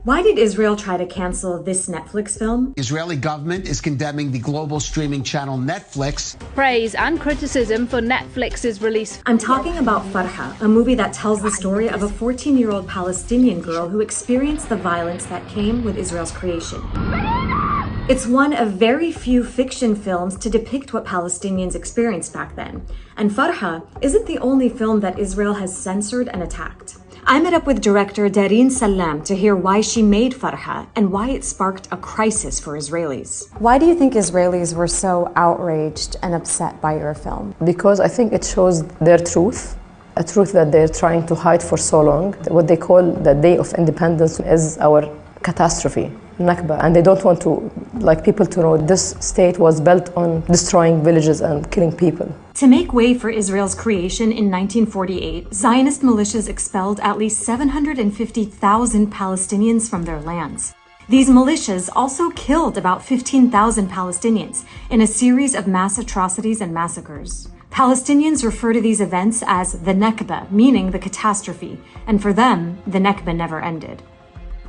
Why did Israel try to cancel this Netflix film? Israeli government is condemning the global streaming channel Netflix. Praise and criticism for Netflix's release. I'm talking about Farha, a movie that tells the story of a 14-year-old Palestinian girl who experienced the violence that came with Israel's creation. It's one of very few fiction films to depict what Palestinians experienced back then. And Farha isn't the only film that Israel has censored and attacked. I met up with director Darine Salam to hear why she made Farha and why it sparked a crisis for Israelis. Why do you think Israelis were so outraged and upset by your film? Because I think it shows their truth, a truth that they're trying to hide for so long. What they call the Day of Independence is our catastrophe, Nakba, and they don't want to, people to know this state was built on destroying villages and killing people. To make way for Israel's creation in 1948, Zionist militias expelled at least 750,000 Palestinians from their lands. These militias also killed about 15,000 Palestinians in a series of mass atrocities and massacres. Palestinians refer to these events as the Nakba, meaning the catastrophe, and for them, the Nakba never ended.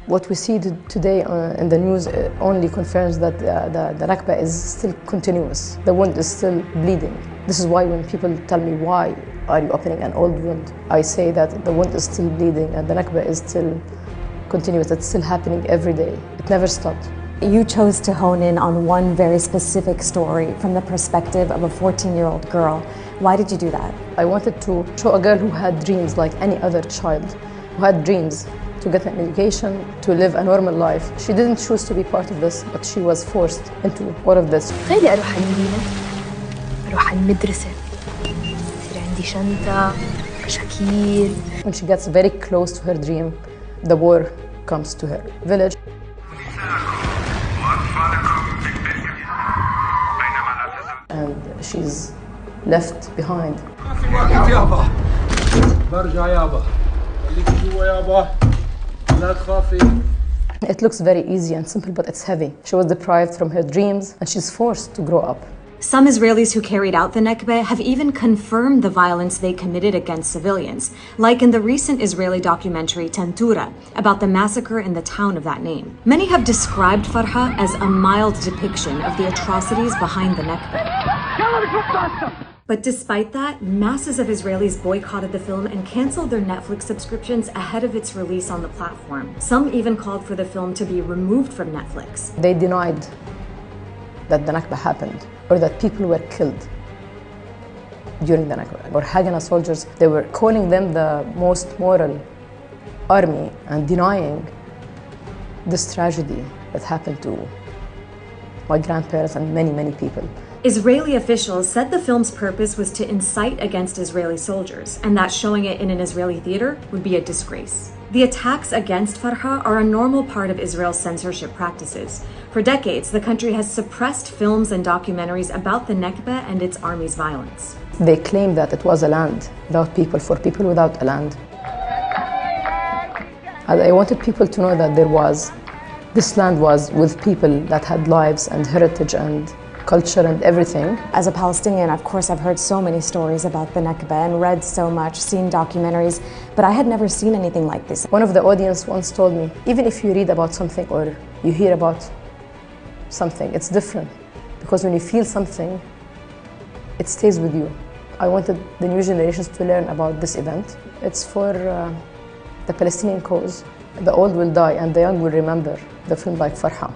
What we see today in the news only confirms that the Nakba is still continuous. The wound is still bleeding. This is why when people tell me, why are you opening an old wound? I say that the wound is still bleeding and the Nakba is still continuous. It's still happening every day. It never stopped. You chose to hone in on one very specific story from the perspective of a 14-year-old girl. Why did you do that? I wanted to show a girl who had dreams like any other child, who had dreams to get an education, to live a normal life. She didn't choose to be part of this, but she was forced into all of this. خلي أروح على المدينة، أروح على المدرسة، يصير عندي شنطة، كشاكيل. When she gets very close to her dream, the war comes to her village. And she's left behind. It looks very easy and simple, but it's heavy. She was deprived from her dreams and she's forced to grow up. Some Israelis who carried out the Nakba have even confirmed the violence they committed against civilians, like in the recent Israeli documentary Tantura about the massacre in the town of that name. Many have described Farha as a mild depiction of the atrocities behind the Nakba. But despite that, masses of Israelis boycotted the film and canceled their Netflix subscriptions ahead of its release on the platform. Some even called for the film to be removed from Netflix. They denied that the Nakba happened or that people were killed during the Nakba. Or Haganah soldiers, they were calling them the most moral army and denying this tragedy that happened to my grandparents and many, many people. Israeli officials said the film's purpose was to incite against Israeli soldiers, and that showing it in an Israeli theater would be a disgrace. The attacks against Farha are a normal part of Israel's censorship practices. For decades, the country has suppressed films and documentaries about the Nakba and its army's violence. They claim that it was a land without people, for people without a land. And I wanted people to know that this land was with people that had lives and heritage and culture and everything. As a Palestinian, of course, I've heard so many stories about the Nakba and read so much, seen documentaries, but I had never seen anything like this. One of the audience once told me, even if you read about something or you hear about something, it's different. Because when you feel something, it stays with you. I wanted the new generations to learn about this event. It's for the Palestinian cause. The old will die and the young will remember the film like Farha.